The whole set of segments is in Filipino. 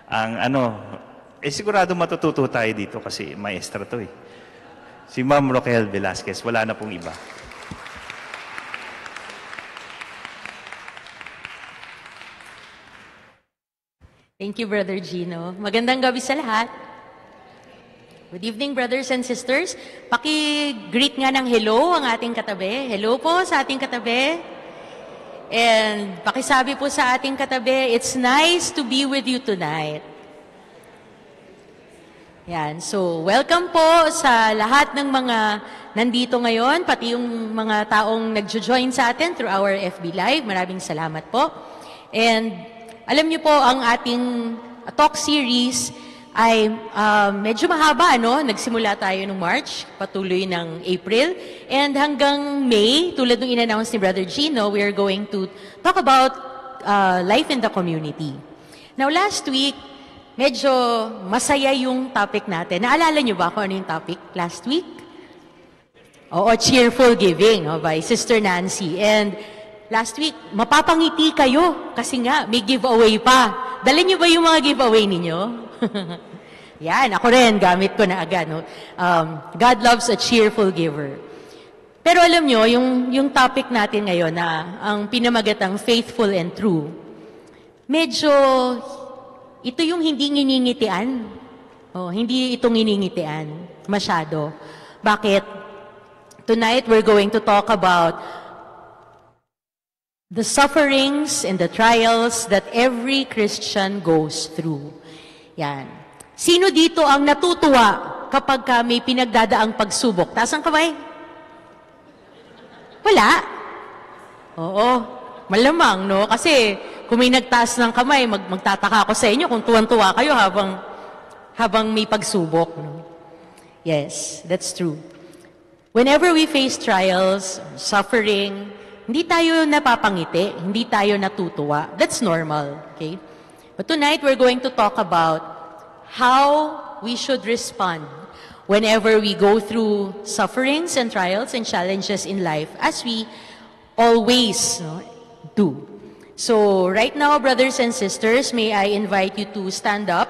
Ang sigurado matututo tayo dito kasi maestra to eh. Si Ma'am Roquel Velasquez, wala na pong iba. Thank you, Brother Gino. Magandang gabi sa lahat. Good evening, brothers and sisters. Paki-greet nga ng hello ang ating katabi. Hello po sa ating katabi. And pakisabi po sa ating katabi, it's nice to be with you tonight. Yan. So, welcome po sa lahat ng mga nandito ngayon, pati yung mga taong nagjo-join sa atin through our FB Live. Maraming salamat po. And alam niyo po, ang ating talk series ay medyo mahaba, no? Nagsimula tayo noong March, patuloy ng April, and hanggang May, tulad ng in-announce ni Brother Gino, we are going to talk about life in the community. Now, last week, medyo masaya yung topic natin. Naalala niyo ba kung ano yung topic last week? Oo, cheerful giving, by Sister Nancy. And last week, mapapangiti kayo kasi nga, may giveaway pa. Dala niyo ba yung mga giveaway ninyo? Yan, ako rin, gamit ko na agad. No? God loves a cheerful giver. Pero alam nyo, yung topic natin ngayon na ang pinamagatang faithful and true, medyo ito yung hindi nginingitian. Hindi itong nginingitian masyado. Bakit? Tonight, we're going to talk about the sufferings and the trials that every Christian goes through. Yan. Sino dito ang natutuwa kapag may pinagdadaang pagsubok? Taas ang kamay? Wala. Oo. Malamang, no? Kasi kung may nagtaas ng kamay, magtataka ako sa inyo kung tuwan-tuwa kayo habang may pagsubok. No? Yes, that's true. Whenever we face trials, suffering, hindi tayo napapangiti, hindi tayo natutuwa. That's normal, okay? But tonight, we're going to talk about how we should respond whenever we go through sufferings and trials and challenges in life, as we always do. So, right now, brothers and sisters, may I invite you to stand up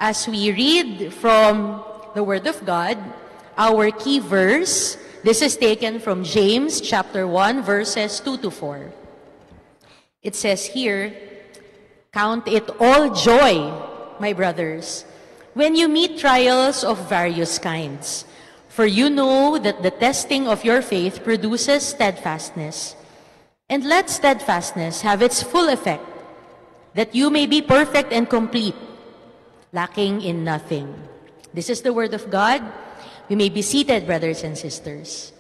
as we read from the Word of God, our key verse. This is taken from James chapter 1, verses 2 to 4. It says here, "Count it all joy, my brothers, when you meet trials of various kinds. For you know that the testing of your faith produces steadfastness. And let steadfastness have its full effect, that you may be perfect and complete, lacking in nothing." This is the word of God. We may be seated, brothers and sisters.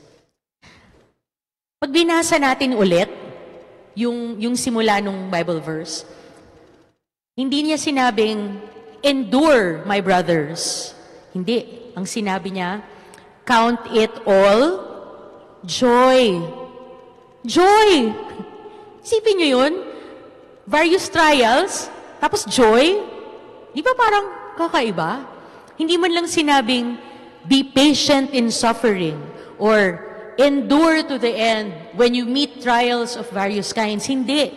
Pag binasa natin ulit yung simula nung Bible verse, hindi niya sinabing, "Endure, my brothers." Hindi. Ang sinabi niya, "Count it all joy." Joy! Isipin niyo yun? Various trials, tapos joy? Di ba parang kakaiba? Hindi man lang sinabing, "Be patient in suffering," or "Endure to the end when you meet trials of various kinds." Hindi.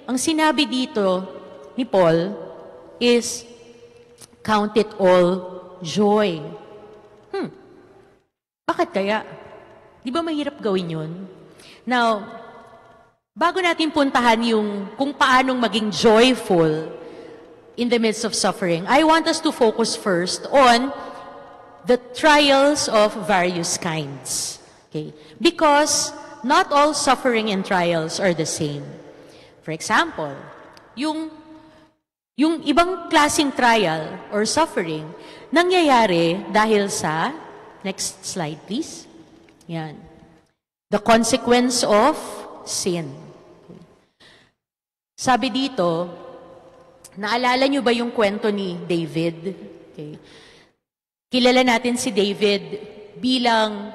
Ang sinabi dito ni Paul is, "Count it all joy." Bakit kaya? Di ba mahirap gawin yun? Now, bago natin puntahan yung kung paanong maging joyful in the midst of suffering, I want us to focus first on the trials of various kinds. Okay? Because not all suffering and trials are the same. For example, yung ibang klaseng trial or suffering, nangyayari dahil sa, next slide please. Yan. The consequence of sin. Sabi dito, naalala nyo ba yung kwento ni David? Okay. Kilala natin si David bilang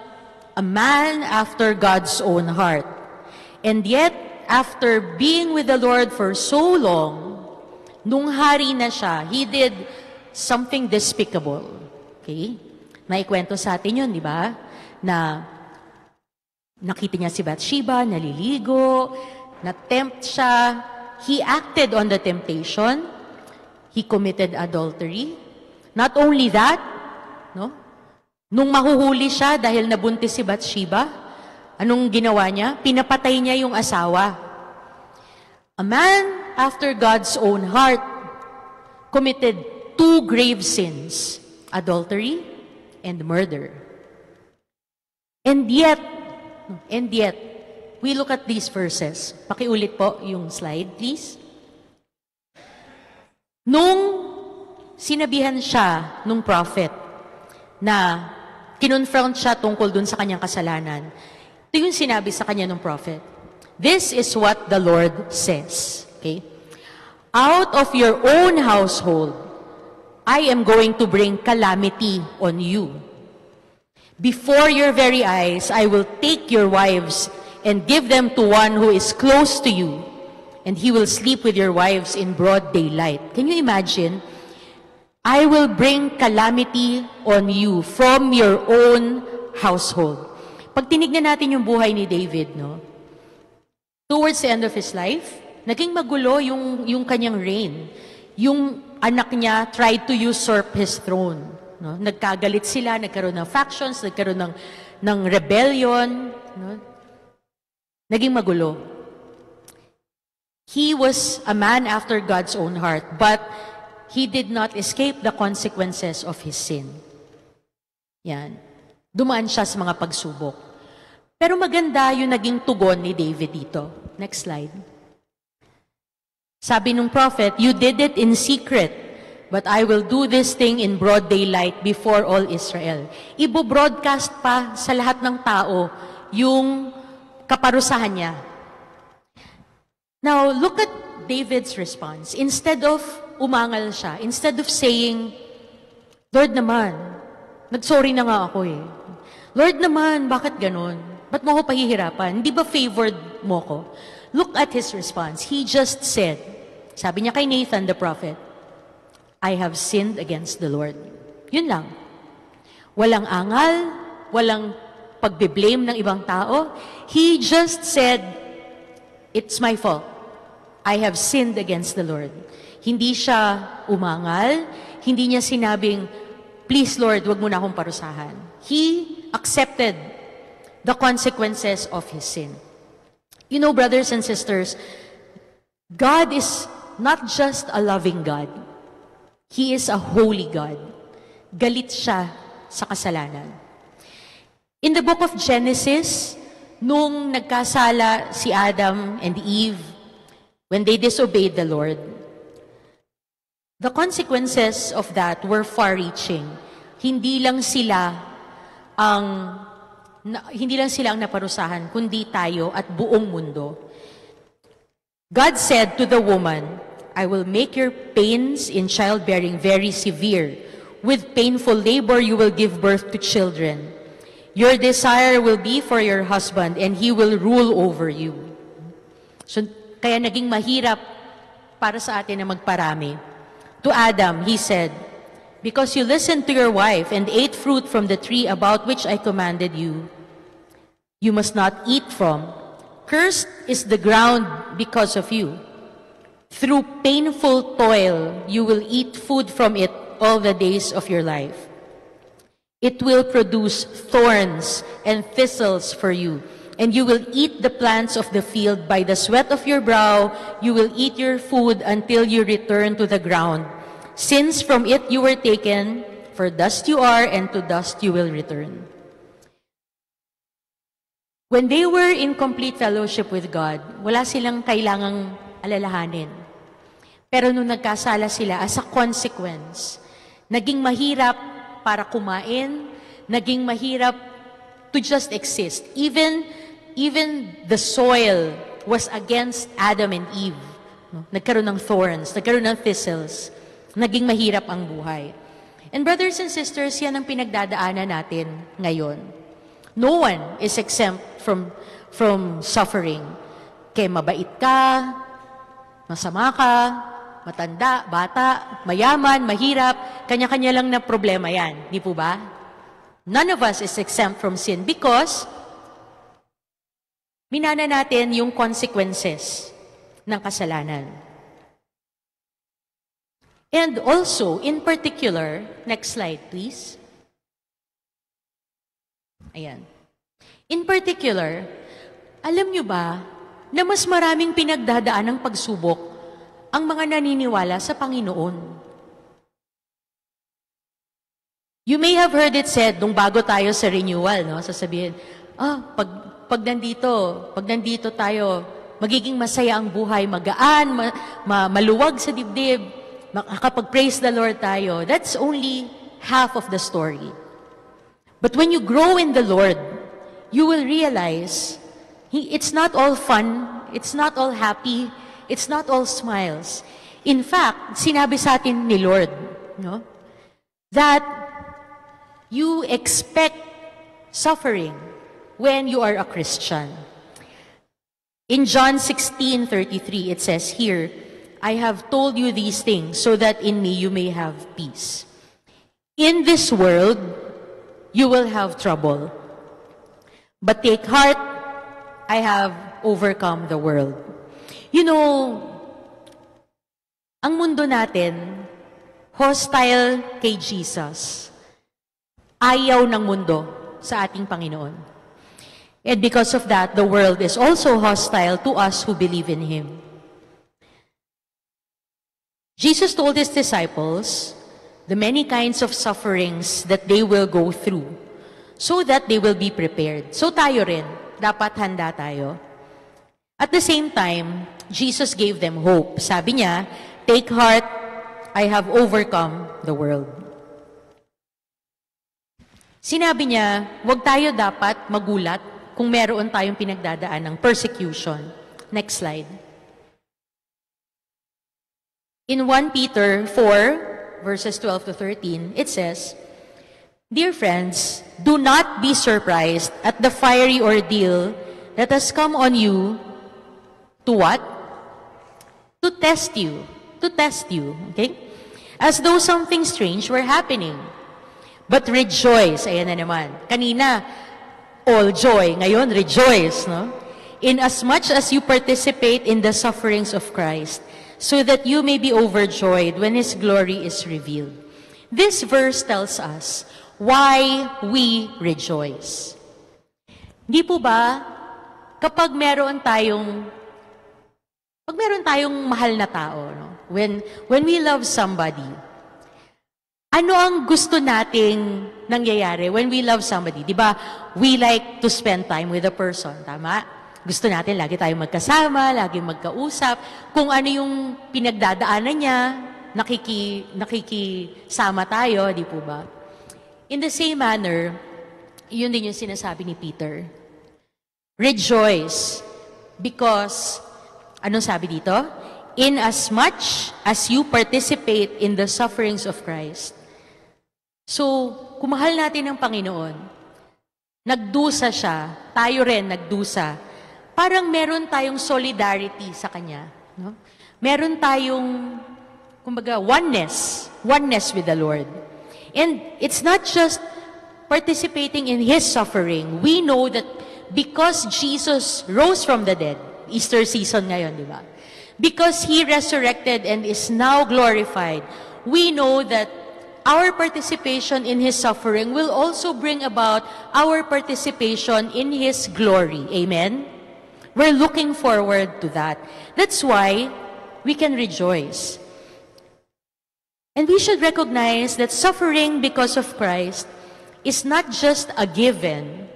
a man after God's own heart. And yet, after being with the Lord for so long, nung hari na siya, he did something despicable. Okay? May kwento sa atin yun, di ba? Na nakita niya si Bathsheba, naliligo, na-tempt siya. He acted on the temptation. he committed adultery. Not only that, no? Nung mahuhuli siya dahil nabuntis si Bathsheba, anong ginawa niya? Pinapatay niya yung asawa. A man after God's own heart committed two grave sins, adultery and murder. And yet, we look at these verses. Pakiulit po yung slide, please. Nung sinabihan siya nung prophet na kinonfront siya tungkol dun sa kanyang kasalanan, ito yung sinabi sa kanya ng prophet. This is what the Lord says. Okay? Out of your own household, I am going to bring calamity on you. Before your very eyes, I will take your wives and give them to one who is close to you, and he will sleep with your wives in broad daylight. Can you imagine? I will bring calamity on you from your own household. Pag tinignan natin yung buhay ni David, no? Towards the end of his life, naging magulo yung kanyang reign. Yung anak niya tried to usurp his throne. No? Nagkagalit sila, nagkaroon ng factions, nagkaroon ng rebellion. No? Naging magulo. He was a man after God's own heart, but he did not escape the consequences of his sin. Yan. Dumaan siya sa mga pagsubok. Pero maganda yung naging tugon ni David dito. Next slide. Sabi nung prophet, you did it in secret, but I will do this thing in broad daylight before all Israel. Ibo-broadcast pa sa lahat ng tao yung kaparusahan niya. Now, look at David's response. Instead of umangal siya, instead of saying, Lord naman, nagsorry na nga ako eh. Lord naman, bakit ganun? Ba't mo ko pahihirapan? Hindi ba favored mo ko? Look at his response. He just said, sabi niya kay Nathan the prophet, I have sinned against the Lord. Yun lang. Walang angal, walang pagbe-blame ng ibang tao. He just said, it's my fault. I have sinned against the Lord. Hindi siya umangal, hindi niya sinabing, please Lord, wag mo na akong parusahan. He accepted the consequences of his sin. You know, brothers and sisters, God is not just a loving God. He is a holy God. Galit siya sa kasalanan. In the book of Genesis, nung nagkasala si Adam and Eve, when they disobeyed the Lord, the consequences of that were far-reaching. Hindi lang sila ang naparusahan, kundi tayo at buong mundo. God said to the woman, I will make your pains in childbearing very severe. With painful labor you will give birth to children. Your desire will be for your husband, and he will rule over you. So, kaya naging mahirap para sa atin na magparami. To Adam, he said, because you listened to your wife and ate fruit from the tree about which I commanded you, you must not eat from. Cursed is the ground because of you. Through painful toil, you will eat food from it all the days of your life. It will produce thorns and thistles for you, and you will eat the plants of the field. By the sweat of your brow, you will eat your food until you return to the ground. Since from it you were taken, for dust you are, and to dust you will return. When they were in complete fellowship with God, wala silang kailangang alalahanin. Pero nung nagkasala sila, as a consequence, naging mahirap para kumain, naging mahirap to just exist. Even the soil was against Adam and Eve. Nagkaroon ng thorns, nagkaroon ng thistles. Naging mahirap ang buhay. And brothers and sisters, yan ang pinagdadaanan natin ngayon. No one is exempt from suffering. Kaya mabait ka, masama ka, matanda, bata, mayaman, mahirap, kanya-kanya lang na problema yan. Di po ba? None of us is exempt from sin because minana natin yung consequences ng kasalanan. And also, in particular, next slide please. Ayan. In particular, alam nyo ba na mas maraming pinagdadaan ng pagsubok ang mga naniniwala sa Panginoon? You may have heard it said nung bago tayo sa renewal, no? Sasabihin, pag nandito tayo, magiging masaya ang buhay, magaan, maluwag sa dibdib, makakapag-praise the Lord tayo. That's only half of the story. But when you grow in the Lord, you will realize it's not all fun, it's not all happy, it's not all smiles. In fact, sinabi sa atin ni Lord, no, that you expect suffering when you are a Christian. In John 16:33, it says here, I have told you these things so that in me you may have peace. In this world, you will have trouble. But take heart, I have overcome the world. You know, ang mundo natin, hostile kay Jesus. Ayaw ng mundo sa ating Panginoon. And because of that, the world is also hostile to us who believe in Him. Jesus told His disciples the many kinds of sufferings that they will go through so that they will be prepared. So tayo rin, dapat handa tayo. At the same time, Jesus gave them hope. Sabi niya, take heart, I have overcome the world. Sinabi niya, huwag tayo dapat magulat kung meron tayong pinagdadaan ng persecution. Next slide. In 1 Peter 4, verses 12 to 13, it says, Dear friends, do not be surprised at the fiery ordeal that has come on you to what? To test you. To test you. Okay? As though something strange were happening. But rejoice. Ayan na naman. Kanina, all joy. Ngayon, rejoice. No? In as much as you participate in the sufferings of Christ, so that you may be overjoyed when His glory is revealed. This verse tells us why we rejoice. Hindi po ba, kapag meron tayong mahal na tao, no? When we love somebody, ano ang gusto nating nangyayari when we love somebody? Di ba? We like to spend time with a person, tama? Gusto natin lagi tayong magkasama, lagi magkausap. Kung ano yung pinagdadaanan niya, nakikisama tayo, di po ba? In the same manner, yun din yung sinasabi ni Peter. Rejoice, because, anong sabi dito? In as much as you participate in the sufferings of Christ. So, kung mahal natin ang Panginoon, nagdusa siya, tayo rin nagdusa, parang meron tayong solidarity sa Kanya. No? Meron tayong, kumbaga, oneness with the Lord. And it's not just participating in His suffering. We know that because Jesus rose from the dead, Easter season ngayon, di ba? Because He resurrected and is now glorified, we know that our participation in His suffering will also bring about our participation in His glory. Amen? We're looking forward to that. That's why we can rejoice. And we should recognize that suffering because of Christ is not just a given,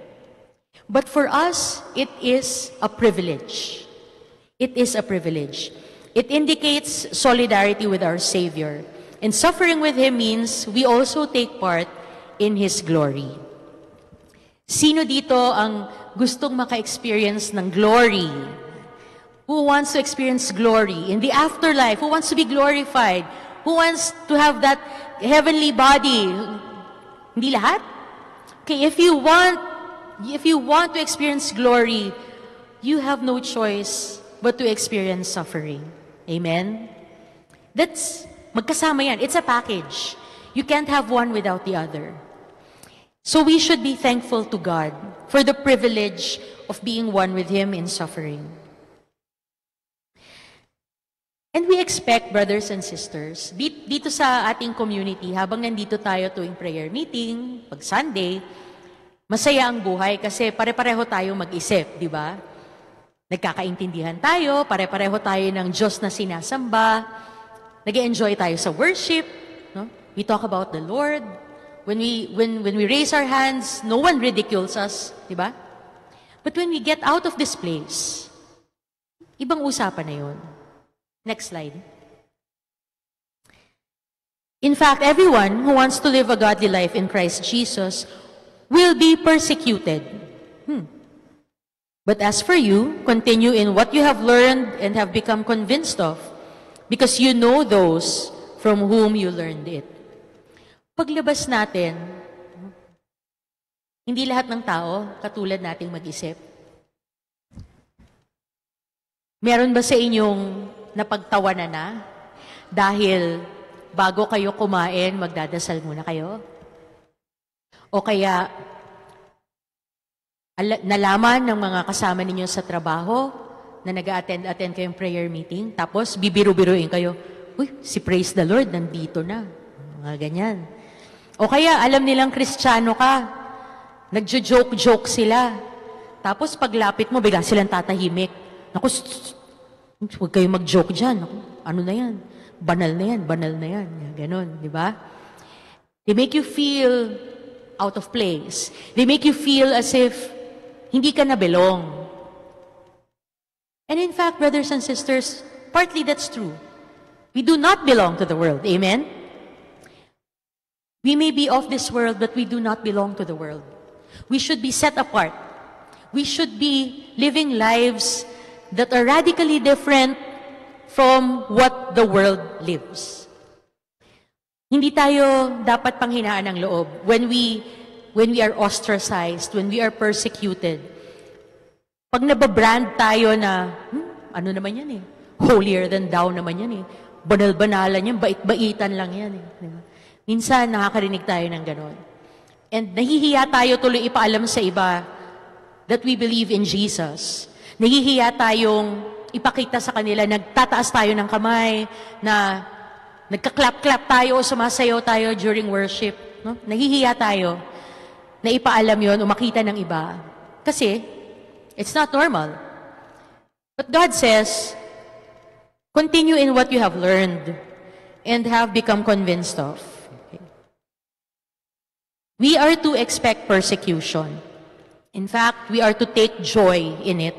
but for us, it is a privilege. It is a privilege. It indicates solidarity with our Savior. And suffering with Him means we also take part in His glory. Sino dito ang gustong maka-experience ng glory? Who wants to experience glory in the afterlife? Who wants to be glorified? Who wants to have that heavenly body? Hindi lahat? Okay, if you want to experience glory, you have no choice but to experience suffering. Amen? That's, magkasama yan. It's a package. You can't have one without the other. So we should be thankful to God for the privilege of being one with Him in suffering. And we expect, brothers and sisters, dito sa ating community, habang nandito tayo tuwing prayer meeting, pag Sunday, masaya ang buhay kasi pare-pareho tayo mag-isip, di ba? Nagkakaintindihan tayo, pare-pareho tayo ng Diyos na sinasamba, nag-enjoy tayo sa worship, no? We talk about the Lord. When we raise our hands, no one ridicules us, di ba? But when we get out of this place, ibang usapan na yun. Next slide. In fact, everyone who wants to live a godly life in Christ Jesus will be persecuted. But as for you, continue in what you have learned and have become convinced of, because you know those from whom you learned it. Paglabas natin, hindi lahat ng tao katulad nating mag-isip. Meron ba sa inyong napagtawanan na dahil bago kayo kumain, magdadasal muna kayo? O kaya nalaman ng mga kasama ninyo sa trabaho na nag-attend kayong prayer meeting, tapos bibiru-biruin kayo, uy, si praise the Lord, nandito na. Mga ganyan. O kaya alam nilang Kristiyano ka, nagjo-joke-joke sila. Tapos paglapit mo, bigla silang tatahimik. Naku, huwag kayo mag-joke dyan. Naku, ano na yan? Banal na yan, banal na yan. Ganon, di ba? They make you feel out of place. They make you feel as if hindi ka na belong. And in fact, brothers and sisters, partly that's true. We do not belong to the world. Amen? We may be of this world, but we do not belong to the world. We should be set apart. We should be living lives that are radically different from what the world lives. Hindi tayo dapat panghinaan ng loob when we are ostracized, when we are persecuted. Pag nababrand tayo na, ano naman yan eh, holier than thou naman yan eh, banal-banalan yan, bait-baitan lang yan eh. Diba? Minsan nakakarinig tayo ng ganon. And nahihiya tayo tuloy ipaalam sa iba that we believe in Jesus. Nahihiya tayong ipakita sa kanila, nagtataas tayo ng kamay, na nagka-clap-clap tayo o sumasayaw tayo during worship. No? Nahihiya tayo na ipaalam yon o makita ng iba. Kasi, it's not normal. But God says, continue in what you have learned and have become convinced of. Okay. We are to expect persecution. In fact, we are to take joy in it.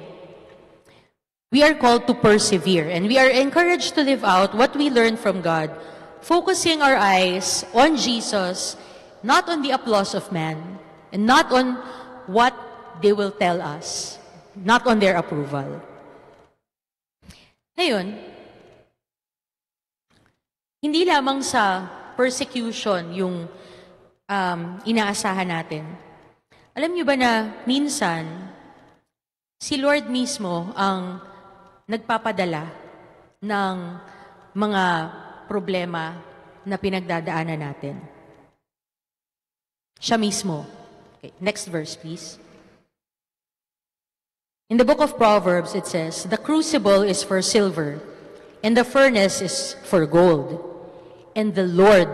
We are called to persevere, and we are encouraged to live out what we learn from God, focusing our eyes on Jesus, not on the applause of man, and not on what they will tell us, not on their approval. Ngayon, hindi lamang sa persecution yung inaasahan natin. Alam niyo ba na minsan, si Lord mismo ang nagpapadala ng mga problema na pinagdadaanan natin. Siya mismo. Okay, next verse, please. In the book of Proverbs, it says, "The crucible is for silver, and the furnace is for gold, and the Lord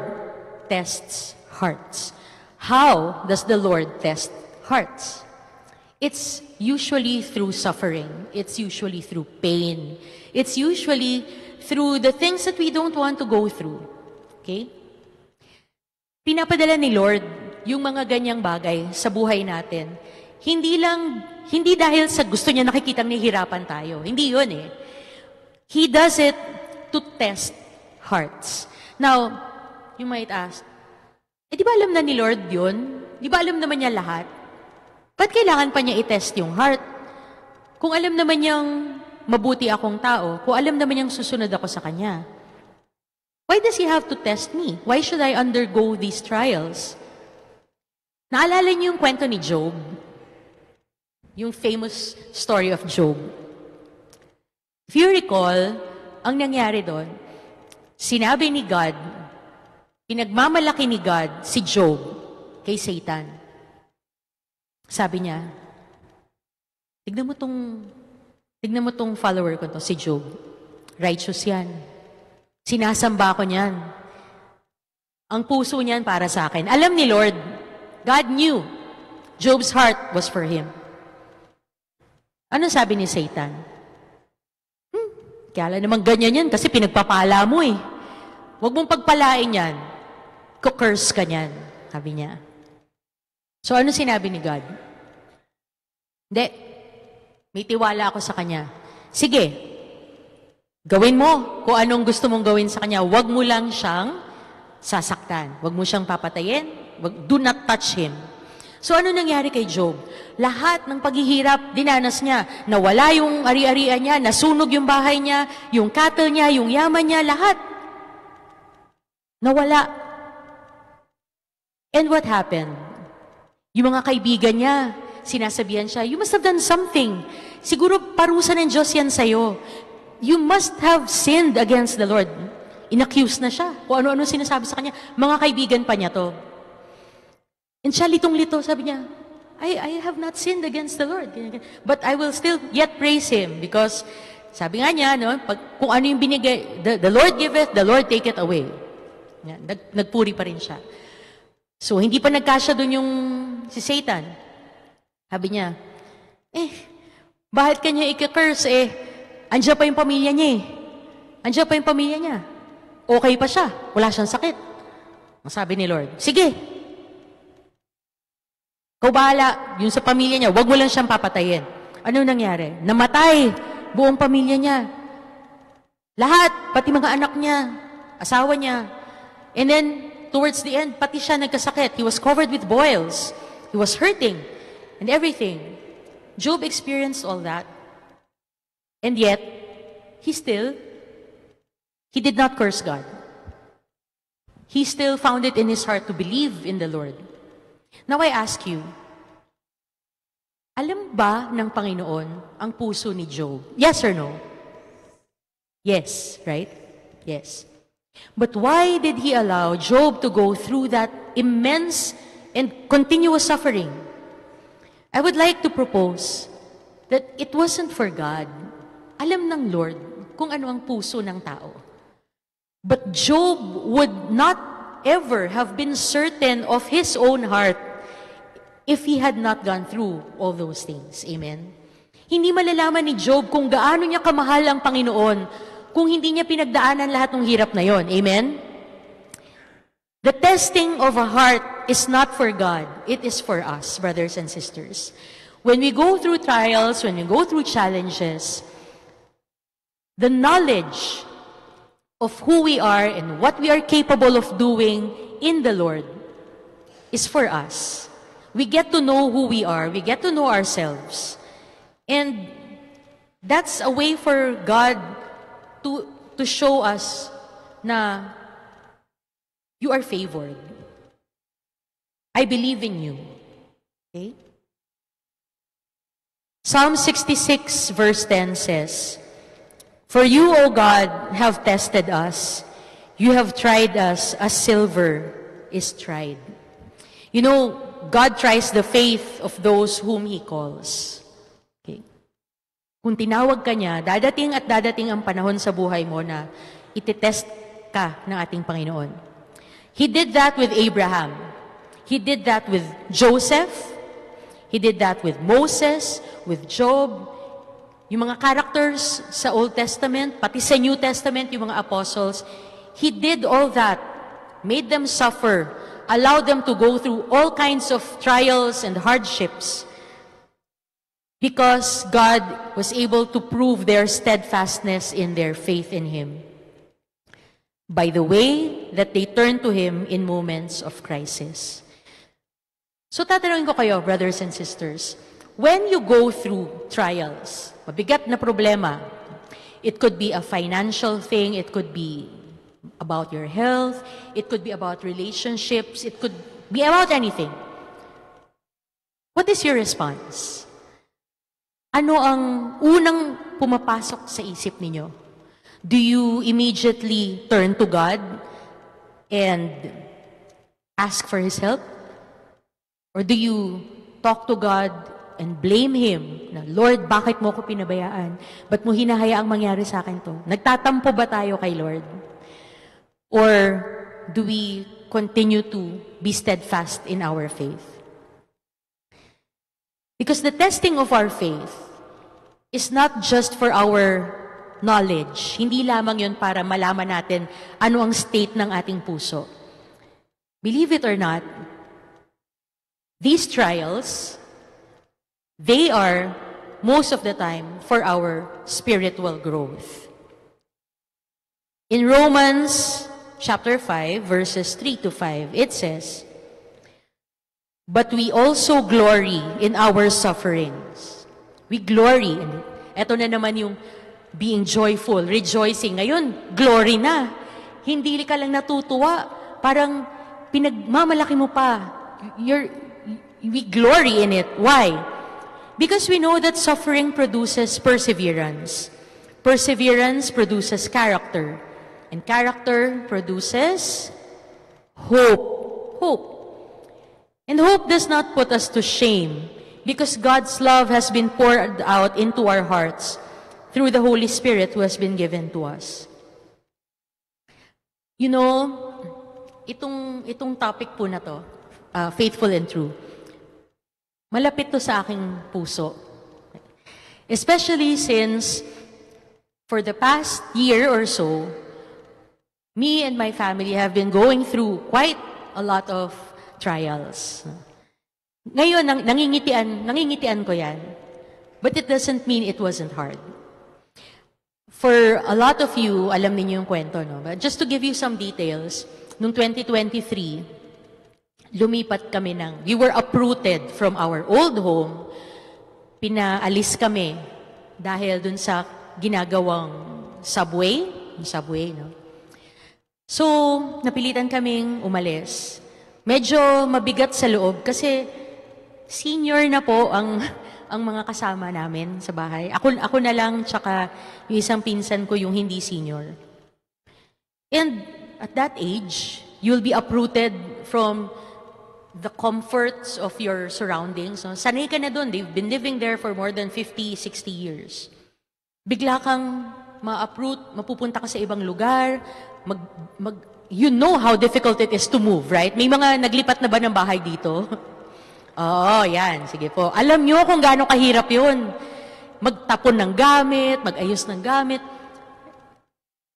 tests hearts." How does the Lord test hearts? It's usually through suffering. It's usually through pain. It's usually through the things that we don't want to go through. Okay? Pinapadala ni Lord yung mga ganyang bagay sa buhay natin. Hindi dahil sa gusto niya nakikitang nahihirapan tayo. Hindi yun eh. He does it to test hearts. Now, you might ask, di ba alam na ni Lord yun? Di ba alam naman niya lahat? Ba't kailangan pa niya i-test yung heart? Kung alam naman niyang mabuti akong tao, kung alam naman niyang susunod ako sa Kanya, why does He have to test me? Why should I undergo these trials? Naalala niyo yung kwento ni Job? Yung famous story of Job. If you recall, ang nangyari doon, sinabi ni God, pinagmamalaki ni God si Job kay Satan. Sabi niya, tignan mo tong follower ko to, si Job. Righteous yan. Sinasamba ko niyan. Ang puso niyan para sa akin. Alam ni Lord, God knew Job's heart was for him. Ano sabi ni Satan? Kaya naman ganyan yan kasi pinagpapala mo eh. Huwag mong pagpalain yan. Curse ka niyan, sabi niya. So ano sinabi ni God? Hindi. May tiwala ako sa kanya. Sige, gawin mo kung anong gusto mong gawin sa kanya. Huwag mo lang siyang sasaktan. Huwag mo siyang papatayin. Do not touch him. So ano nangyari kay Job? Lahat ng paghihirap, dinanas niya. Nawala yung ari-arian niya, nasunog yung bahay niya, yung cattle niya, yung yaman niya, lahat. Nawala. And what happened? Yung mga kaibigan niya, sinasabihan siya, you must have done something. Siguro parusa ng Diyos yan sa'yo. You must have sinned against the Lord. Inaccuse na siya. Kung ano-ano sinasabi sa kanya. Mga kaibigan pa niya to. And siya litong-lito, sabi niya, I have not sinned against the Lord. But I will still yet praise Him because sabi nga niya, no, kung ano yung binigay, the Lord giveth, the Lord taketh away. Yan, nagpuri pa rin siya. So, hindi pa nagkasya doon yung si Satan. Sabi niya, bakit kanya i-curse? Andiyan pa yung pamilya niya eh. Andiyan pa yung pamilya niya. Okay pa siya. Wala siyang sakit. Ang sabi ni Lord, sige. Ikaw bahala. Yung sa pamilya niya, wag mo lang siyang papatayin. Ano nangyari? Namatay buong pamilya niya. Lahat, pati mga anak niya, asawa niya. And then, towards the end, pati siya nagkasakit. He was covered with boils. He was hurting and everything. Job experienced all that. And yet, he did not curse God. He still found it in his heart to believe in the Lord. Now I ask you, alam ba ng Panginoon ang puso ni Job? Yes or no? Yes, right? Yes. But why did he allow Job to go through that immense and continuous suffering? I would like to propose that it wasn't for God. Alam ng Lord kung ano ang puso ng tao. But Job would not ever have been certain of his own heart if he had not gone through all those things. Amen? Hindi malalaman ni Job kung gaano niya kamahal ang Panginoon kung hindi niya pinagdaanan lahat ng hirap na yon. Amen? The testing of a heart is not for God. It is for us, brothers and sisters. When we go through trials, when we go through challenges, the knowledge of who we are and what we are capable of doing in the Lord is for us. We get to know who we are. We get to know ourselves. And that's a way for God to show us na you are favored. I believe in you. Okay? Psalm 66 verse 10 says, "For you, O God, have tested us. You have tried us as silver is tried." You know, God tries the faith of those whom He calls. Okay? Kung tinawag ka niya, dadating at dadating ang panahon sa buhay mo na ititest ka ng ating Panginoon. He did that with Abraham. He did that with Joseph. He did that with Moses, with Job. Yung mga characters sa Old Testament, pati sa New Testament, yung mga apostles, He did all that, made them suffer, allowed them to go through all kinds of trials and hardships because God was able to prove their steadfastness in their faith in Him by the way that they turned to Him in moments of crisis. So tatanungin ko kayo, brothers and sisters, when you go through trials, mabigat na problema, it could be a financial thing, it could be about your health, it could be about relationships, it could be about anything. What is your response? Ano ang unang pumapasok sa isip ninyo? Do you immediately turn to God and ask for His help? Or do you talk to God and blame Him na, Lord, bakit mo ako pinabayaan? Ba't mo hinahayaang mangyari sa akin to? Nagtatampo ba tayo kay Lord? Or do we continue to be steadfast in our faith? Because the testing of our faith is not just for our knowledge. Hindi lamang yun para malaman natin ano ang state ng ating puso. Believe it or not, these trials, they are most of the time for our spiritual growth. In Romans chapter 5, verses 3 to 5, it says, "But we also glory in our sufferings." We glory in it. Ito na naman yung being joyful, rejoicing. Ngayon, glory na. Hindi ka lang natutuwa. Parang pinagmamalaki mo pa. We glory in it. Why? Because we know that suffering produces perseverance. Perseverance produces character. And character produces hope. Hope. And hope does not put us to shame because God's love has been poured out into our hearts through the Holy Spirit who has been given to us. You know, itong topic po na to, faithful and true, malapit to sa aking puso. Especially since for the past year or so, me and my family have been going through quite a lot of trials. Ngayon, nangingitian ko yan. But it doesn't mean it wasn't hard. For a lot of you, alam niyo yung kwento, no? But just to give you some details, noong 2023, lumipat kami we were uprooted from our old home, pinaalis kami dahil dun sa ginagawang subway, no? So, napilitan kaming umalis. Medyo mabigat sa loob kasi senior na po ang mga kasama namin sa bahay. Ako na lang, tsaka yung isang pinsan ko yung hindi senior. And at that age, you'll be uprooted from the comforts of your surroundings. No? Sanay ka na doon. They've been living there for more than 50, 60 years. Bigla kang ma-uproot, mapupunta ka sa ibang lugar, you know how difficult it is to move, right? May mga naglipat na ba ng bahay dito? Oo, yan. Sige po. Alam nyo kung gaano kahirap yun. Magtapon ng gamit, mag-ayos ng gamit.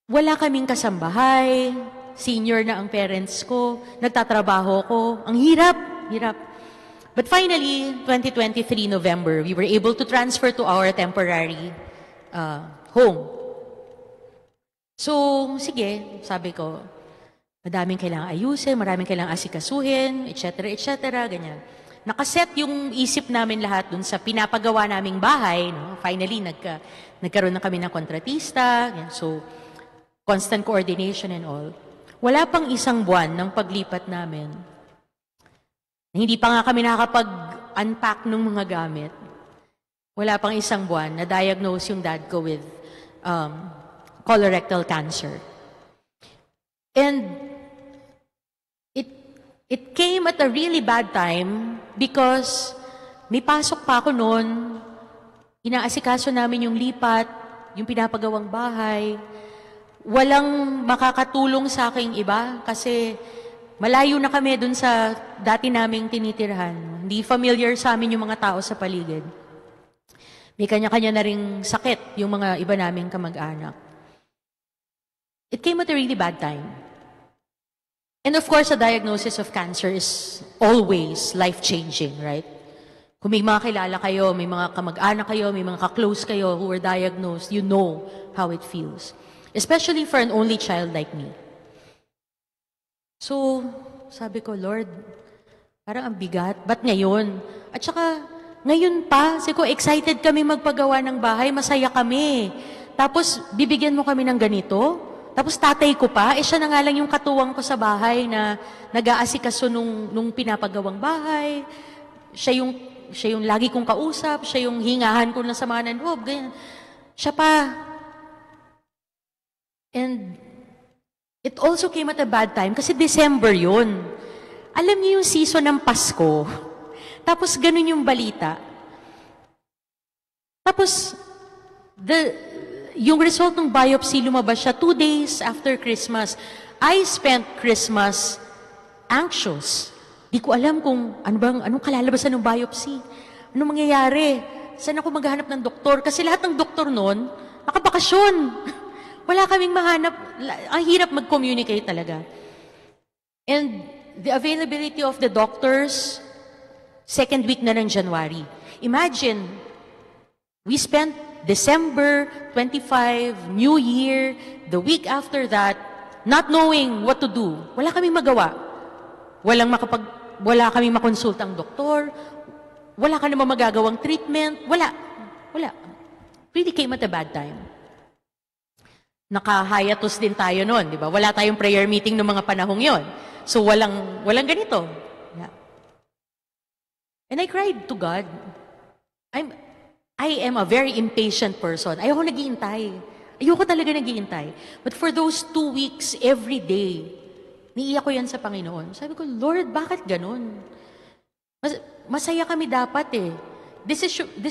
Wala kaming kasambahay. Senior na ang parents ko. Nagtatrabaho ko. Ang hirap. But finally, 2023 November, we were able to transfer to our temporary home. So, sige, sabi ko, madaming kailangan ayusin, maraming kailangan asikasuhin, etc., ganyan. Nakaset yung isip namin lahat dun sa pinapagawa naming bahay. No? Finally, nagkaroon na kami ng kontratista. Yan. So, constant coordination and all. Wala pang isang buwan ng paglipat namin. Hindi pa nga kami nakakapag-unpack ng mga gamit. Wala pang isang buwan, na-diagnose yung dad ko with colorectal cancer. And it came at a really bad time because may pasok pa ako noon, inaasikaso namin yung lipat, yung pinapagawang bahay. Walang makakatulong sa aking iba kasi malayo na kami dun sa dati naming tinitirhan. Hindi familiar sa amin yung mga tao sa paligid. May kanya-kanya na ring sakit yung mga iba naming kamag-anak. It came at a really bad time. And of course, the diagnosis of cancer is always life-changing, right? Kung may mga kilala kayo, may mga kamag-anak kayo, may mga ka-close kayo who were diagnosed, you know how it feels. Especially for an only child like me. So, sabi ko, Lord, parang ang bigat. Ba't ngayon? At saka, ngayon pa, sabi ko, excited kami magpagawa ng bahay, masaya kami. Tapos, bibigyan mo kami ng ganito? Tapos tatay ko pa, siya na nga lang yung katuwang ko sa bahay na nag-aasikaso nung pinapagawang bahay. Siya yung lagi kong kausap, siya yung hingahan ko na sa mga nanloob, ganyan. Siya pa. And it also came at a bad time kasi December yun. Alam niyo yung season ng Pasko. Tapos ganun yung balita. Tapos, yung result ng biopsy lumabas siya 2 days after Christmas. I spent Christmas anxious. Di ko alam kung anong kalalabasan ng biopsy. Anong mangyayari? Saan ako maghahanap ng doktor? Kasi lahat ng doktor noon, nakabakasyon. Wala kaming mahanap. Ang hirap mag-communicate talaga. And the availability of the doctors, second week na ng January. Imagine, we spent December 25, New Year, the week after that, not knowing what to do. Wala kaming magawa. Wala kaming makonsultang doktor. Wala ka naman magagawang treatment. Wala. Really came at a bad time. Naka-hiatus din tayo noon, di ba? Wala tayong prayer meeting noong mga panahong yon. So, walang ganito. Yeah. And I cried to God. I am a very impatient person. Ayoko naghihintay. Ayoko talaga naghihintay. But for those 2 weeks, every day, niiyak ko yan sa Panginoon. Sabi ko, Lord, bakit ganun? Masaya kami dapat eh. This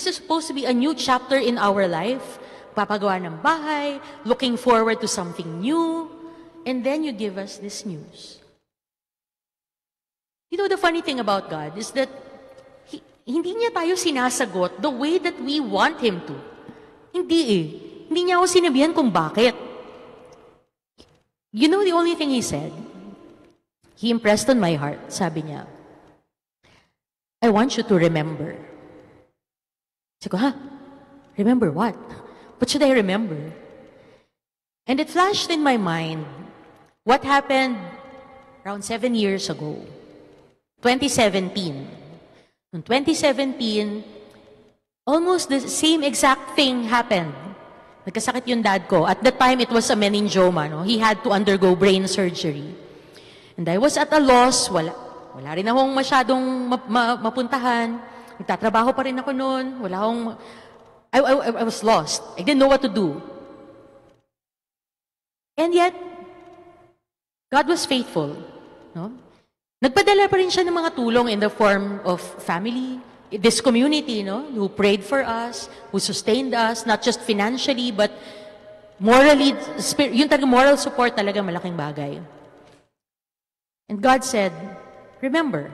is supposed to be a new chapter in our life. Papagawa ng bahay, looking forward to something new, and then you give us this news. You know, the funny thing about God is that hindi niya tayo sinasagot the way that we want Him to. Hindi eh. Hindi niya ako sinabihan kung bakit. You know the only thing He said? He impressed on my heart. Sabi niya, I want you to remember. Sabi ko, remember what? What should I remember? And it flashed in my mind what happened around 7 years ago. 2017. In 2017, almost the same exact thing happened. Nagkasakit yung dad ko. At that time, it was a meningioma. No? He had to undergo brain surgery. And I was at a loss. Wala rin akong masyadong mapuntahan. Nagtatrabaho pa rin ako noon. I was lost. I didn't know what to do. And yet, God was faithful. No? Nagpadala pa rin siya ng mga tulong in the form of family, this community, no, who prayed for us, who sustained us, not just financially, but morally, yung talagang moral support talaga malaking bagay. And God said, remember.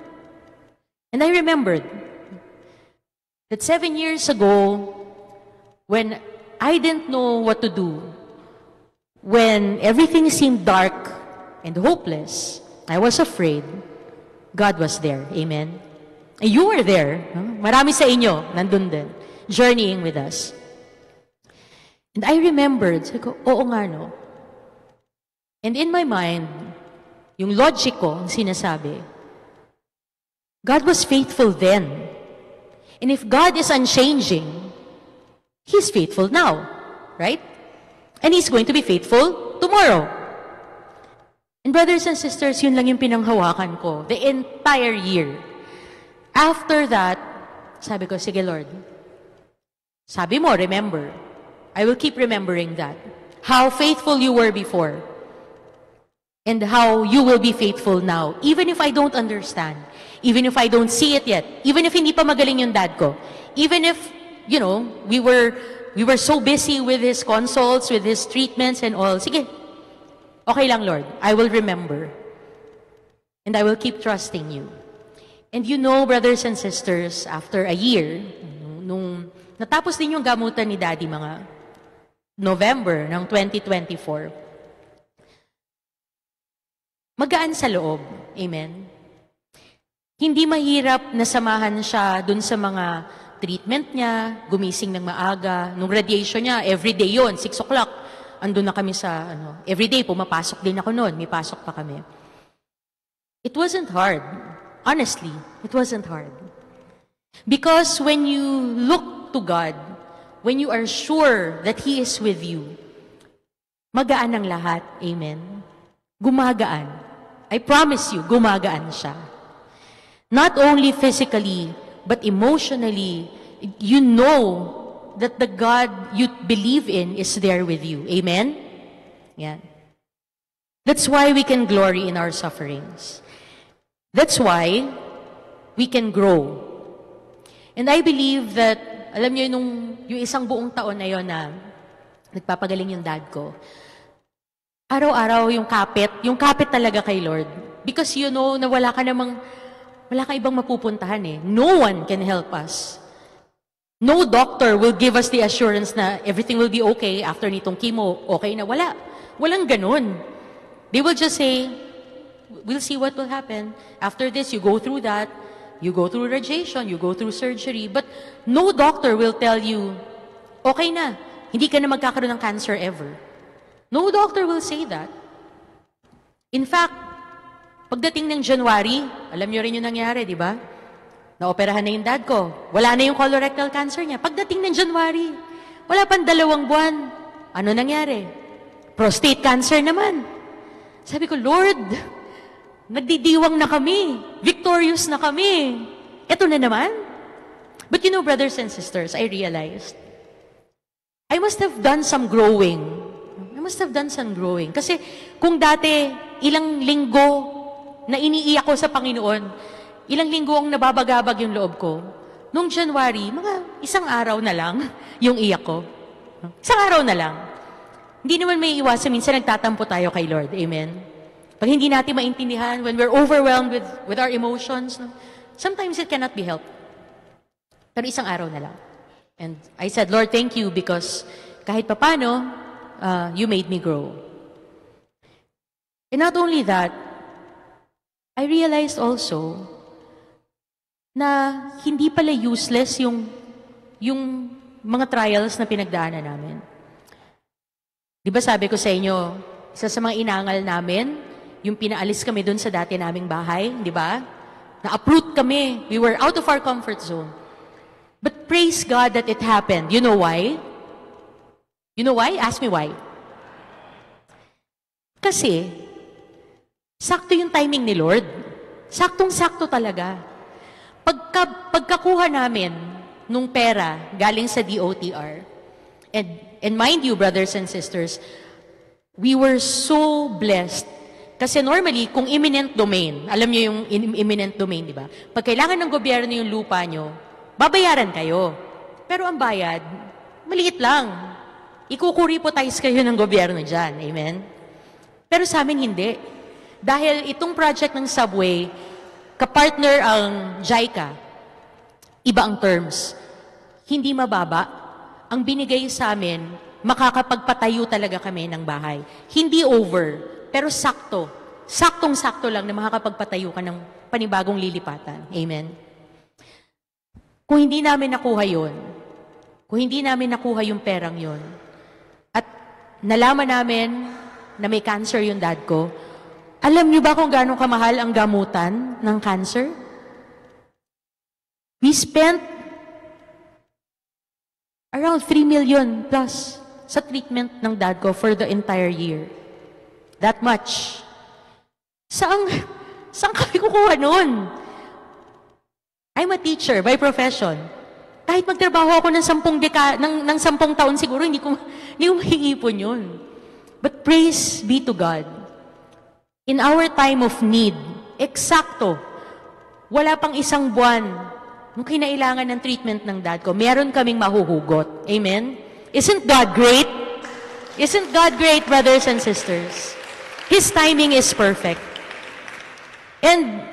And I remembered that 7 years ago, when I didn't know what to do, when everything seemed dark and hopeless, I was afraid, God was there. Amen? And you were there. No? Marami sa inyo, nandun din, journeying with us. And I remembered, sabi ko, oo nga no. And in my mind, yung logic ko, ang sinasabi, God was faithful then. And if God is unchanging, He's faithful now. Right? And He's going to be faithful tomorrow. And brothers and sisters, yun lang yung pinanghawakan ko the entire year. After that, sabi ko, sige Lord, sabi mo, remember. I will keep remembering that. How faithful you were before. And how you will be faithful now. Even if I don't understand. Even if I don't see it yet. Even if hindi pa magaling yung dad ko. Even if, you know, we were so busy with his consults, with his treatments and all. Sige, okay lang, Lord. I will remember. And I will keep trusting you. And you know, brothers and sisters, after a year, nung natapos din yung gamutan ni Daddy mga November ng 2024, magaan sa loob. Amen? Hindi mahirap na samahan siya dun sa mga treatment niya, gumising ng maaga. Nung radiation niya, everyday yon 6 o'clock. Andun na kami sa, everyday, pumapasok din ako noon. May pasok pa kami. It wasn't hard. Honestly, it wasn't hard. Because when you look to God, when you are sure that He is with you, magaan ang lahat. Amen? Gumagaan. I promise you, gumagaan siya. Not only physically, but emotionally, you know that the God you believe in is there with you. Amen? Yeah. That's why we can glory in our sufferings. That's why we can grow. And I believe that alam niyo, yung isang buong taon na yon na nagpapagaling yung dad ko, araw-araw yung kapit talaga kay Lord. Because you know na wala kang ibang mapupuntahan eh. No one can help us. No doctor will give us the assurance na everything will be okay after nitong chemo, okay na. Walang ganun. They will just say, we'll see what will happen. After this, you go through that. You go through radiation, you go through surgery. But no doctor will tell you, okay na, hindi ka na magkakaroon ng cancer ever. No doctor will say that. In fact, pagdating ng January, alam niyo rin yung nangyari, di ba? Naoperahan na yung dad ko. Wala na yung colorectal cancer niya. Pagdating ng January, wala pang 2 buwan. Ano nangyari? Prostate cancer naman. Sabi ko, Lord, nagdidiwang na kami. Victorious na kami. Ito na naman. But you know, brothers and sisters, I realized, I must have done some growing. Kasi kung dati, ilang linggo na iniiyak ko sa Panginoon, ilang linggo ang nababagabag yung loob ko. Noong January, mga 1 araw na lang yung iyak ko. 1 araw na lang. Hindi naman may iwasan, minsan nagtatampo tayo kay Lord. Amen? Pag hindi natin maintindihan, when we're overwhelmed with our emotions, sometimes it cannot be helped. Pero 1 araw na lang. And I said, Lord, thank you because kahit papano, you made me grow. And not only that, I realized also na hindi pala useless yung mga trials na pinagdaanan namin. Di ba sabi ko sa inyo, isa sa mga inangal namin, yung pinaalis kami dun sa dati naming bahay, di ba? Na-uproot kami. We were out of our comfort zone. But praise God that it happened. You know why? You know why? Ask me why. Kasi, sakto yung timing ni Lord. Saktong-sakto talaga. Pagkakuha namin nung pera galing sa DOTR, and mind you, brothers and sisters, we were so blessed. Kasi normally, kung imminent domain, alam niyo yung imminent domain, di ba? Pag kailangan ng gobyerno yung lupa nyo, babayaran kayo. Pero ang bayad, maliit lang. Ikukuripotize kayo ng gobyerno dyan. Amen? Pero sa amin, hindi. Dahil itong project ng subway, kapartner ang JICA, iba ang terms. Hindi mababa. Ang binigay sa amin, makakapagpatayo talaga kami ng bahay. Hindi over, pero sakto. Saktong-sakto lang na makakapagpatayo ka ng panibagong lilipatan. Amen? Kung hindi namin nakuha yon, kung hindi namin nakuha yung perang yon, at nalaman namin na may cancer yung dad ko, alam niyo ba kung gaano kamahal ang gamutan ng cancer? We spent around 3 million plus sa treatment ng dad ko for the entire year. That much. Saan kami kukuha nun? I'm a teacher by profession. Kahit magtrabaho ako ng 10 taon siguro, hindi ko maiipon yun. But praise be to God. In our time of need, eksakto, wala pang 1 buwan nung kinailangan ng treatment ng dad ko, meron kaming mahuhugot. Amen? Isn't God great? Isn't God great, brothers and sisters? His timing is perfect. And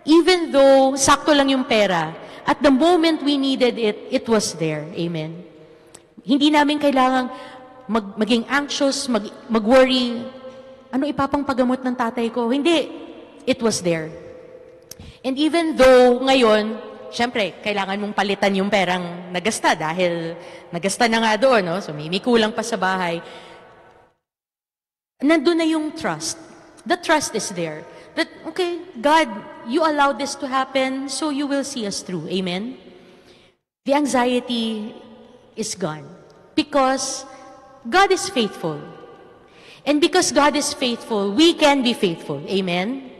even though sakto lang yung pera, at the moment we needed it, it was there. Amen? Hindi namin kailangang maging anxious, mag-worry, ano ipapang pagamot ng tatay ko? Hindi. It was there. And even though ngayon, syempre, kailangan mong palitan yung perang nagasta dahil nagasta na nga doon, no? So may kulang pa sa bahay. Nandun na yung trust. The trust is there. That, okay, God, you allowed this to happen, so you will see us through. Amen? The anxiety is gone. Because God is faithful. And because God is faithful, we can be faithful. Amen?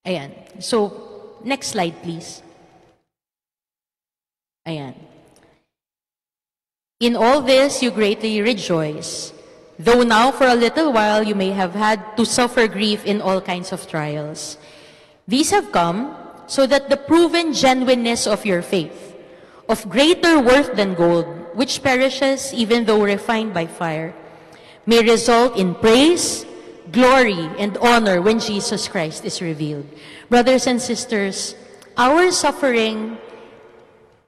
Ayan. So, next slide, please. Ayan. In all this, you greatly rejoice, though now for a little while you may have had to suffer grief in all kinds of trials. These have come so that the proven genuineness of your faith, of greater worth than gold, which perishes even though refined by fire, may result in praise, glory, and honor when Jesus Christ is revealed. Brothers and sisters, our suffering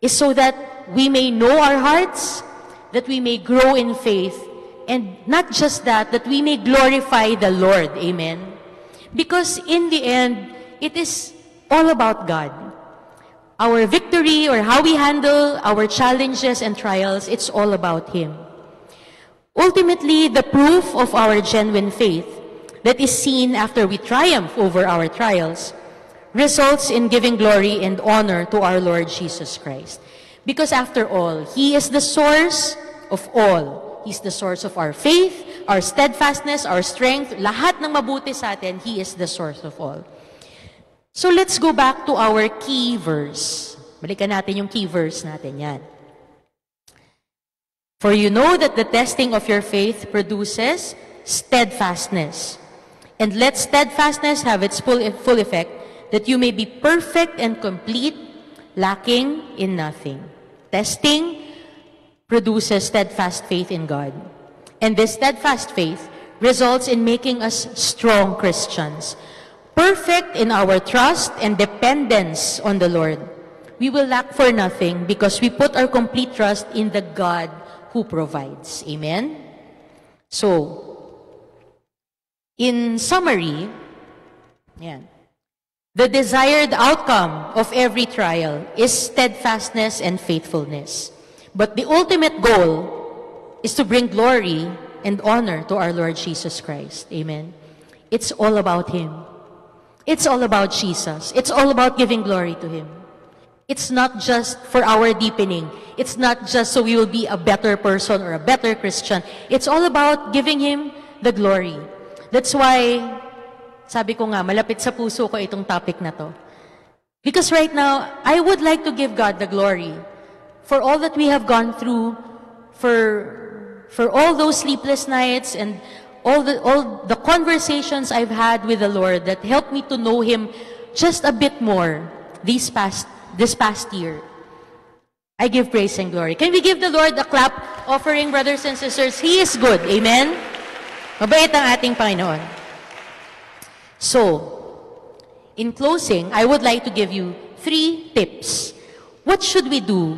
is so that we may know our hearts, that we may grow in faith, and not just that, that we may glorify the Lord. Amen? Because in the end, it is all about God. Our victory or how we handle our challenges and trials, it's all about Him. Ultimately, the proof of our genuine faith that is seen after we triumph over our trials results in giving glory and honor to our Lord Jesus Christ. Because after all, He is the source of all. He's the source of our faith, our steadfastness, our strength, lahat ng mabuti sa atin, He is the source of all. So let's go back to our key verse. Balikan natin yung key verse natin yan. For you know that the testing of your faith produces steadfastness. And let steadfastness have its full effect, that you may be perfect and complete, lacking in nothing. Testing produces steadfast faith in God. And this steadfast faith results in making us strong Christians, perfect in our trust and dependence on the Lord. We will lack for nothing because we put our complete trust in the God who provides. Amen? So, in summary, the desired outcome of every trial is steadfastness and faithfulness. But the ultimate goal is to bring glory and honor to our Lord Jesus Christ. Amen? It's all about Him. It's all about Jesus. It's all about giving glory to Him. It's not just for our deepening. It's not just so we will be a better person or a better Christian. It's all about giving Him the glory. That's why, sabi ko nga, malapit sa puso ko itong topic na to. Because right now, I would like to give God the glory for all that we have gone through, for all those sleepless nights and all the conversations I've had with the Lord that helped me to know Him just a bit more this past year. I give praise and glory. Can we give the Lord a clap offering, brothers and sisters? He is good. Amen? Mabait ang ating Panginoon. So, in closing, I would like to give you 3 tips. What should we do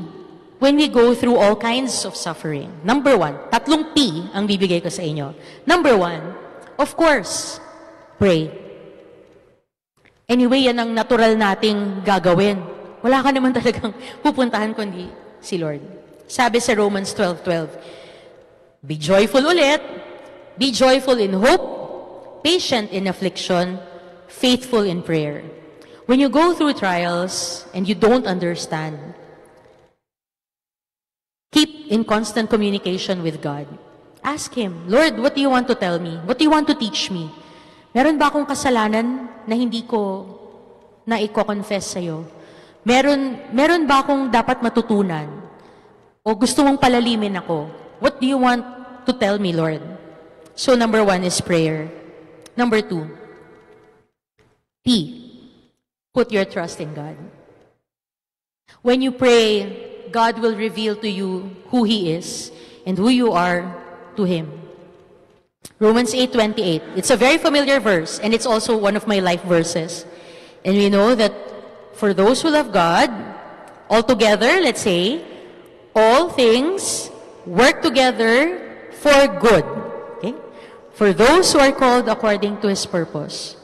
when we go through all kinds of suffering? Number 1, 3 P ang bibigay ko sa inyo. Number 1, of course, pray. Anyway, yan ang natural nating gagawin. Wala ka naman talagang pupuntahan kundi si Lord. Sabi sa Romans 12:12, be joyful ulit, be joyful in hope, patient in affliction, faithful in prayer. When you go through trials and you don't understand, keep in constant communication with God. Ask Him, Lord, what do you want to tell me? What do you want to teach me? Meron ba akong kasalanan na hindi ko na i-confess sa'yo? Meron ba akong dapat matutunan? O gusto mong palalimin ako? What do you want to tell me, Lord? So number 1 is prayer. Number 2, P, put your trust in God. When you pray, God will reveal to you who He is and who you are to Him. Romans 8:28. It's a very familiar verse, and it's also one of my life verses. And we know that for those who love God, altogether, let's say, all things work together for good. Okay? For those who are called according to His purpose.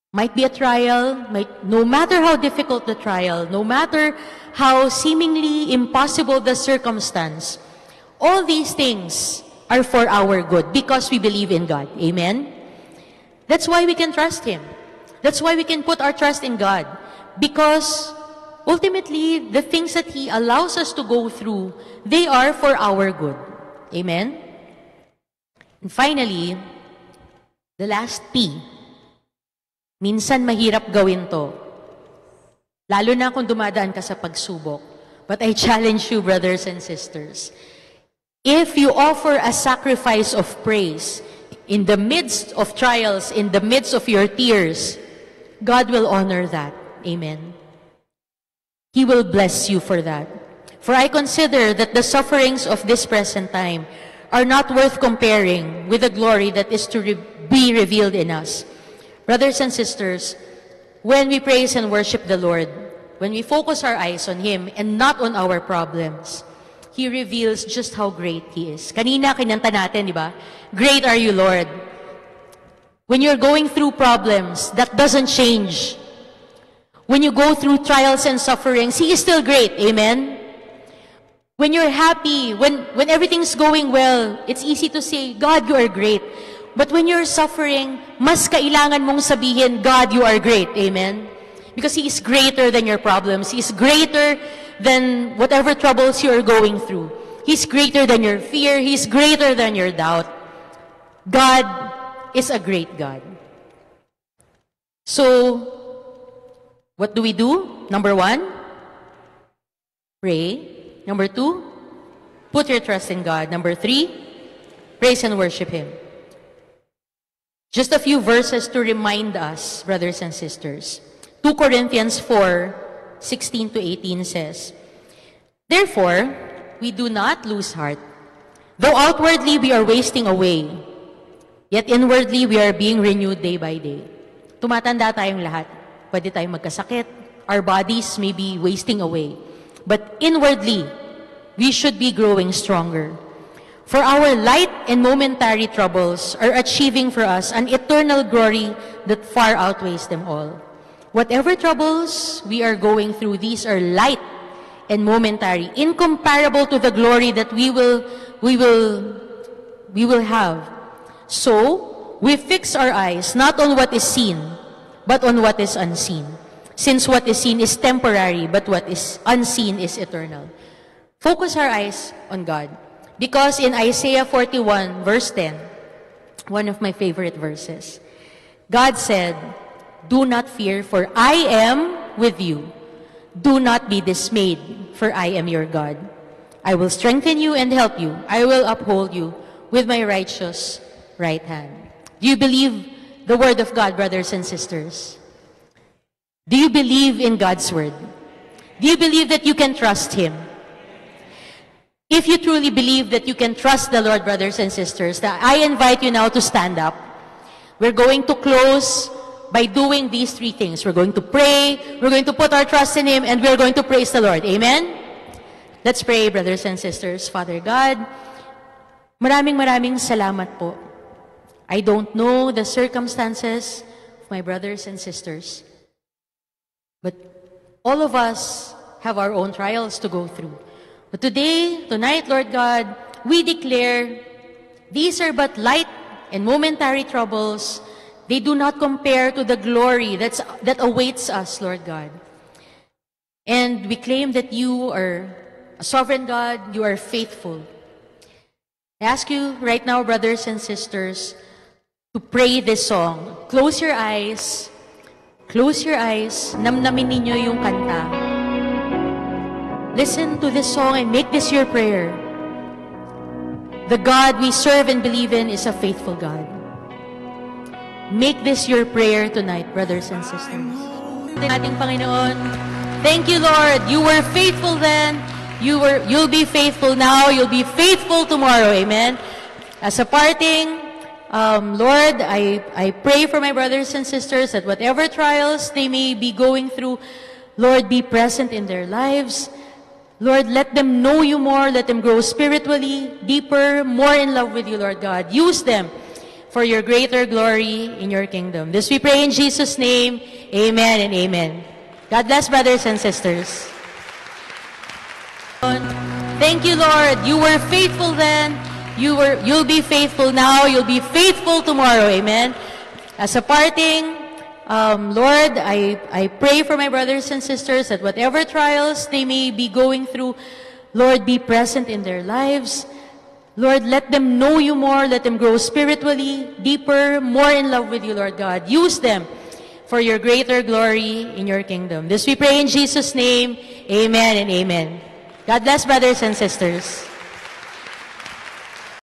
Might be a trial, no matter how difficult the trial, no matter how seemingly impossible the circumstance, all these things are for our good because we believe in God. Amen? That's why we can trust Him. That's why we can put our trust in God. Because ultimately, the things that He allows us to go through, they are for our good. Amen? And finally, the last P. Minsan mahirap gawin to. Lalo na kung dumadaan ka sa pagsubok. But I challenge you, brothers and sisters, if you offer a sacrifice of praise in the midst of trials, in the midst of your tears, God will honor that. Amen. He will bless you for that. For I consider that the sufferings of this present time are not worth comparing with the glory that is to be revealed in us. Brothers and sisters, when we praise and worship the Lord, when we focus our eyes on Him and not on our problems, He reveals just how great He is. Kanina kinanta natin, di ba? Great are you, Lord. When you're going through problems, that doesn't change. When you go through trials and sufferings, He is still great. Amen? When you're happy, when everything's going well, it's easy to say, God, you are great. But when you're suffering, mas kailangan mong sabihin, God, you are great. Amen? Because He is greater than your problems. He is greater than whatever troubles you are going through. He's greater than your fear. He's greater than your doubt. God is a great God. So, what do we do? Number 1, pray. Number 2, put your trust in God. Number 3, praise and worship Him. Just a few verses to remind us, brothers and sisters. 2 Corinthians 4:16 to 18 says, Therefore, we do not lose heart. Though outwardly we are wasting away, yet inwardly we are being renewed day by day. Tumatanda tayong lahat. Pwede tayong magkasakit. Our bodies may be wasting away. But inwardly, we should be growing stronger. For our light and momentary troubles are achieving for us an eternal glory that far outweighs them all. Whatever troubles we are going through, these are light and momentary, incomparable to the glory that we will have. So, we fix our eyes not on what is seen, but on what is unseen. Since what is seen is temporary, but what is unseen is eternal. Focus our eyes on God. Because in Isaiah 41, verse 10, one of my favorite verses, God said, Do not fear, for I am with you. Do not be dismayed, for I am your God. I will strengthen you and help you. I will uphold you with my righteous right hand. Do you believe the word of God, brothers and sisters? Do you believe in God's word? Do you believe that you can trust Him? If you truly believe that you can trust the Lord, brothers and sisters, I invite you now to stand up. We're going to close by doing these 3 things. We're going to pray, we're going to put our trust in Him, and we're going to praise the Lord. Amen? Let's pray, brothers and sisters. Father God, maraming salamat po. I don't know the circumstances of my brothers and sisters, but all of us have our own trials to go through. But tonight, Lord God, we declare these are but light and momentary troubles. They do not compare to the glory that awaits us, Lord God. And we claim that you are a sovereign God, you are faithful. I ask you right now, brothers and sisters, to pray this song. Close your eyes. Close your eyes. Namnamin ninyo yung kanta. Listen to this song and make this your prayer. The God we serve and believe in is a faithful God. Make this your prayer tonight, brothers and sisters. Ating Panginoon, thank you, Lord. You were faithful then. You'll be faithful now. You'll be faithful tomorrow. Amen. As a parting, Lord, I pray for my brothers and sisters that whatever trials they may be going through, Lord, be present in their lives. Lord, let them know you more. Let them grow spiritually, deeper, more in love with you, Lord God. Use them for your greater glory in your kingdom. This we pray in Jesus' name. Amen and amen. God bless, brothers and sisters. Thank you, Lord. You were faithful then. You'll be faithful now. You'll be faithful tomorrow. Amen. As a parting, Lord, I pray for my brothers and sisters that whatever trials they may be going through, Lord, be present in their lives. Lord, let them know you more. Let them grow spiritually, deeper, more in love with you, Lord God. Use them for your greater glory in your kingdom. This we pray in Jesus' name. Amen and amen. God bless, brothers and sisters.